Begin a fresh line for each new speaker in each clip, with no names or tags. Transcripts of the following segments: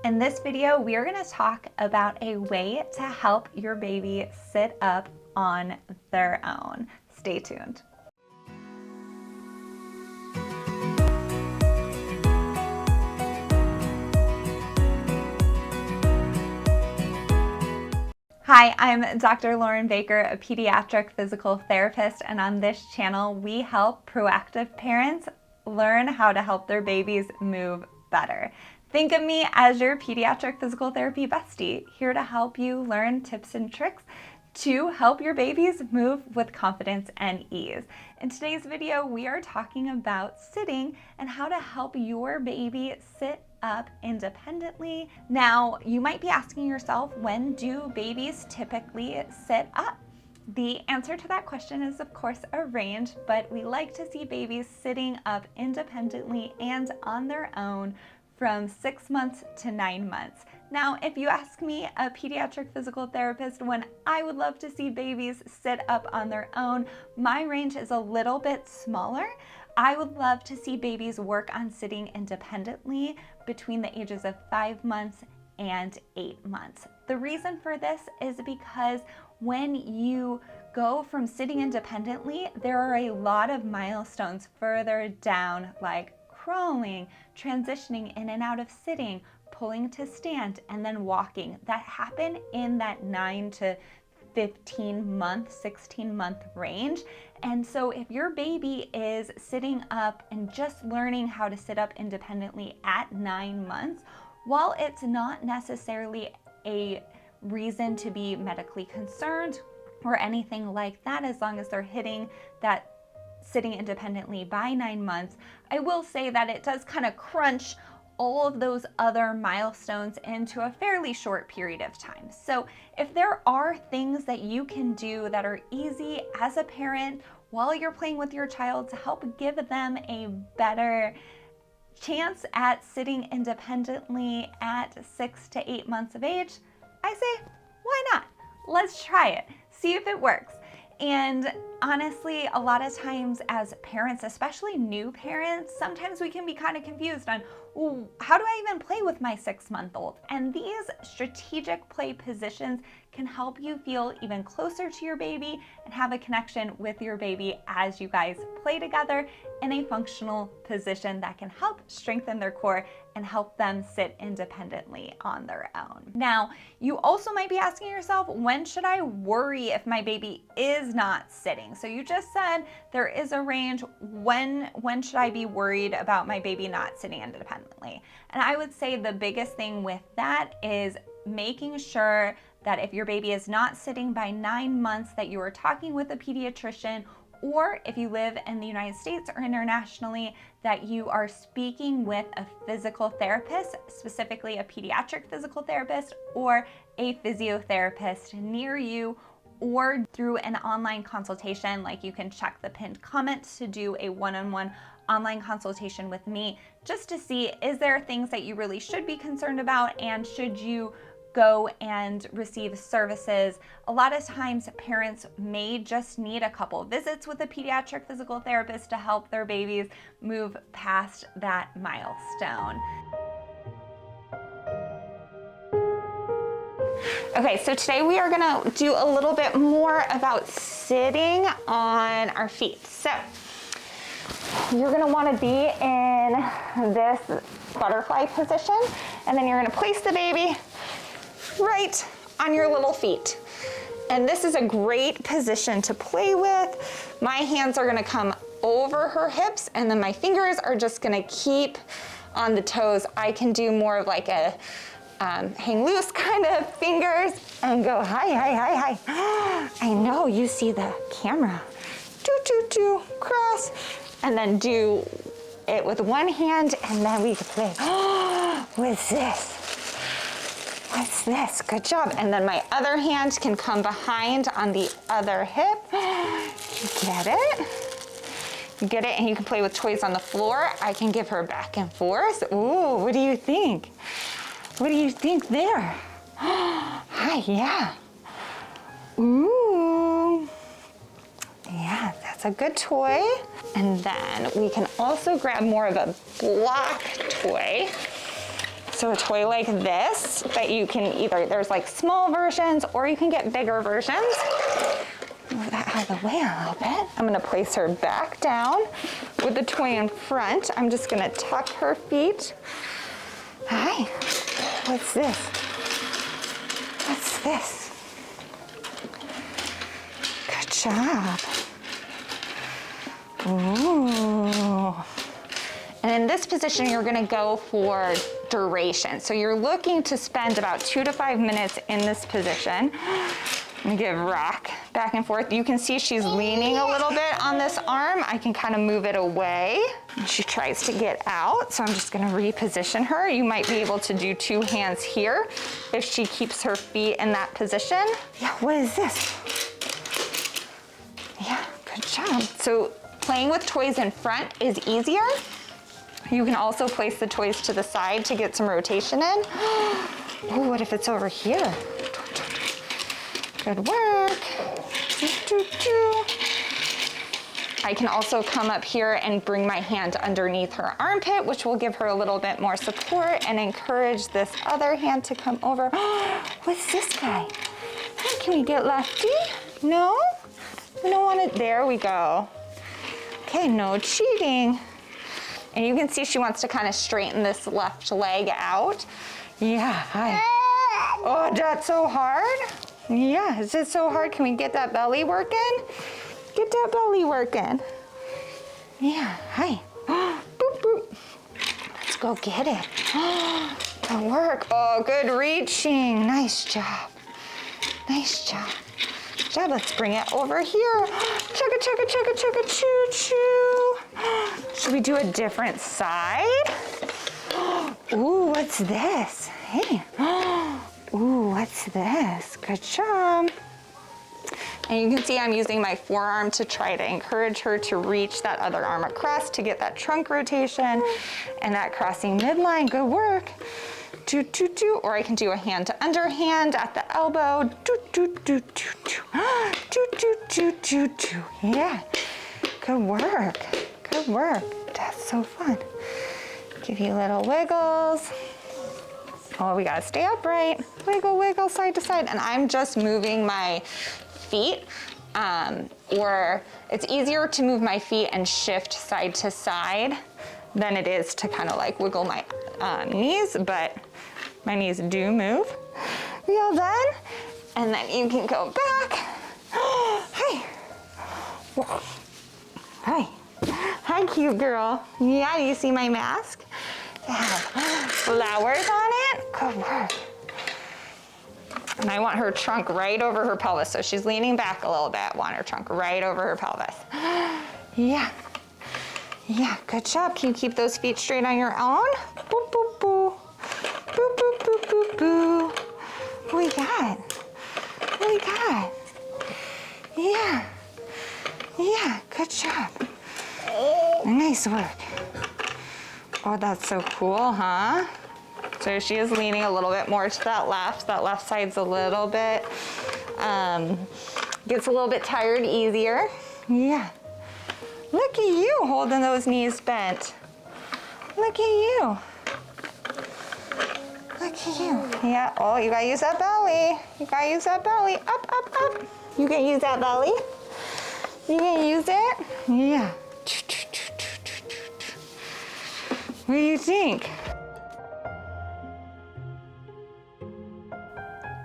In this video, we are going to talk about a way to help your baby sit up on their own. Stay tuned. Hi, I'm Dr. Lauren Baker, a pediatric physical therapist, and on this channel, we help proactive parents learn how to help their babies move better. Think of me as your pediatric physical therapy bestie, here to help you learn tips and tricks to help your babies move with confidence and ease. In today's video, we are talking about sitting and how to help your baby sit up independently. Now, you might be asking yourself, when do babies typically sit up? The answer to that question is, of course, a range, but we like to see babies sitting up independently and on their own from 6 months to 9 months. Now, if you ask me, a pediatric physical therapist, when I would love to see babies sit up on their own, my range is a little bit smaller. I would love to see babies work on sitting independently between the ages of 5 months and 8 months. The reason for this is because when you go from sitting independently, there are a lot of milestones further down, like crawling, transitioning in and out of sitting, pulling to stand, and then walking, that happen in that 9 to 15 month, 16 month range. And so if your baby is sitting up and just learning how to sit up independently at 9 months, while it's not necessarily a reason to be medically concerned or anything like that, as long as they're hitting that sitting independently by 9 months, I will say that it does kind of crunch all of those other milestones into a fairly short period of time. So if there are things that you can do that are easy as a parent while you're playing with your child to help give them a better chance at sitting independently at 6 to 8 months of age, I say, why not? Let's try it, see if it works. And honestly, a lot of times as parents, especially new parents, sometimes we can be kind of confused on, well, how do I even play with my 6-month-old? And these strategic play positions can help you feel even closer to your baby and have a connection with your baby as you guys play together in a functional position that can help strengthen their core and help them sit independently on their own. Now, you also might be asking yourself, when should I worry if my baby is not sitting? So you just said there is a range. When should I be worried about my baby not sitting independently? And I would say the biggest thing with that is making sure that if your baby is not sitting by 9 months, that you are talking with a pediatrician, or if you live in the United States or internationally, that you are speaking with a physical therapist, specifically a pediatric physical therapist or a physiotherapist near you, or through an online consultation. Like, you can check the pinned comments to do a one-on-one online consultation with me, just to see, is there things that you really should be concerned about, and should you go and receive services? A lot of times parents may just need a couple visits with a pediatric physical therapist to help their babies move past that milestone. Okay, so today we are gonna do a little bit more about sitting on our feet. So you're gonna wanna be in this butterfly position, and then you're gonna place the baby right on your little feet. And this is a great position to play with. My hands are gonna come over her hips, and then my fingers are just gonna keep on the toes. I can do more of like a hang loose kind of fingers and go hi, hi, hi, hi. I know you see the camera. Do, cross. And then do it with one hand, and then we can play with this. What's this? Good job. And then my other hand can come behind on the other hip. You get it? You get it? And you can play with toys on the floor. I can give her back and forth. Ooh, what do you think? What do you think there? Hi, yeah. Ooh. Yeah, that's a good toy. And then we can also grab more of a block toy.
So a toy like this that you can either, there's like small versions or you can get bigger versions. Move that out of the way a little bit. I'm gonna place her back down with the toy in front. I'm just gonna tuck her feet. Hi, what's this? What's this? Good job. Ooh. And in this position, you're gonna go for duration. So you're looking to spend about 2 to 5 minutes in this position. I'm gonna give rock back and forth. You can see she's leaning a little bit on this arm. I can kind of move it away. And she tries to get out, so I'm just gonna reposition her. You might be able to do 2 hands here if she keeps her feet in that position. Yeah, what is this? Yeah, good job. So playing with toys in front is easier. You can also place the toys to the side to get some rotation in. Oh, what if it's over here? Good work. I can also come up here and bring my hand underneath her armpit, which will give her a little bit more support and encourage this other hand to come over. What's this guy? Can we get lefty? No? We don't want it. There we go. Okay, no cheating. And you can see she wants to kind of straighten this left leg out. Yeah, hi. Oh, that's so hard? Yeah, is it so hard? Can we get that belly working? Get that belly working. Yeah, hi. Boop, boop. Let's go get it. Good work. Oh, good reaching. Nice job. Nice job. Good job. Let's bring it over here. Chugga, chugga, chugga, chugga, choo, choo. Should we do a different side? Ooh, what's this? Hey. Ooh, what's this? Good job. And you can see I'm using my forearm to try to encourage her to reach that other arm across to get that trunk rotation and that crossing midline. Good work. Do, do, do. Or I can do a hand to underhand at the elbow. Do, do, do, do, do. Do, do, do, do, do. Yeah. Good work. Good work. That's so fun. Give you little wiggles. Oh, we gotta stay upright. Wiggle, wiggle, side to side. And I'm just moving my feet, or it's easier to move my feet and shift side to side than it is to kind of like wiggle my knees, but my knees do move. We all done? And then you can go back. Hi. Hi. Hi, cute girl. Yeah, do you see my mask? Yeah. Flowers on it. Good work. And I want her trunk right over her pelvis, so she's leaning back a little bit. I want her trunk right over her pelvis. Yeah. Yeah, good job. Can you keep those feet straight on your own? Boo, boo, boo. Boo, boo, boo, boo, boo. What we got? What we got? Yeah. Yeah, good job. Nice work. Oh, that's so cool, huh? So she is leaning a little bit more to that left. That left side's a little bit, gets a little bit tired easier. Yeah. Look at you holding those knees bent. Look at you. Look at you. Yeah, oh, you gotta use that belly. You gotta use that belly. Up, up, up. You can use that belly. You can use it. Yeah. What do you think?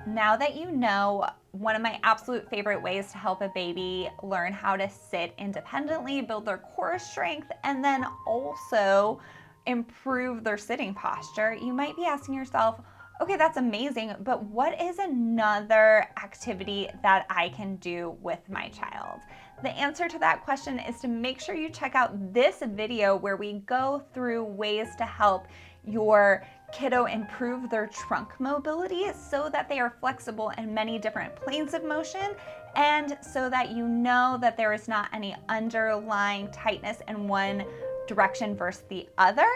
Now that you know, one of my absolute favorite ways to help a baby learn how to sit independently, build their core strength, and then also improve their sitting posture, you might be asking yourself, okay, that's amazing, but what is another activity that I can do with my child? The answer to that question is to make sure you check out this video where we go through ways to help your kiddo improve their trunk mobility so that they are flexible in many different planes of motion, and so that you know that there is not any underlying tightness in one direction versus the other.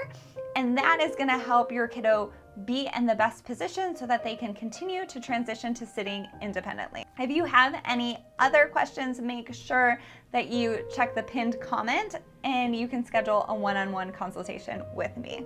And that is going to help your kiddo be in the best position so that they can continue to transition to sitting independently. If you have any other questions, make sure that you check the pinned comment and you can schedule a one-on-one consultation with me.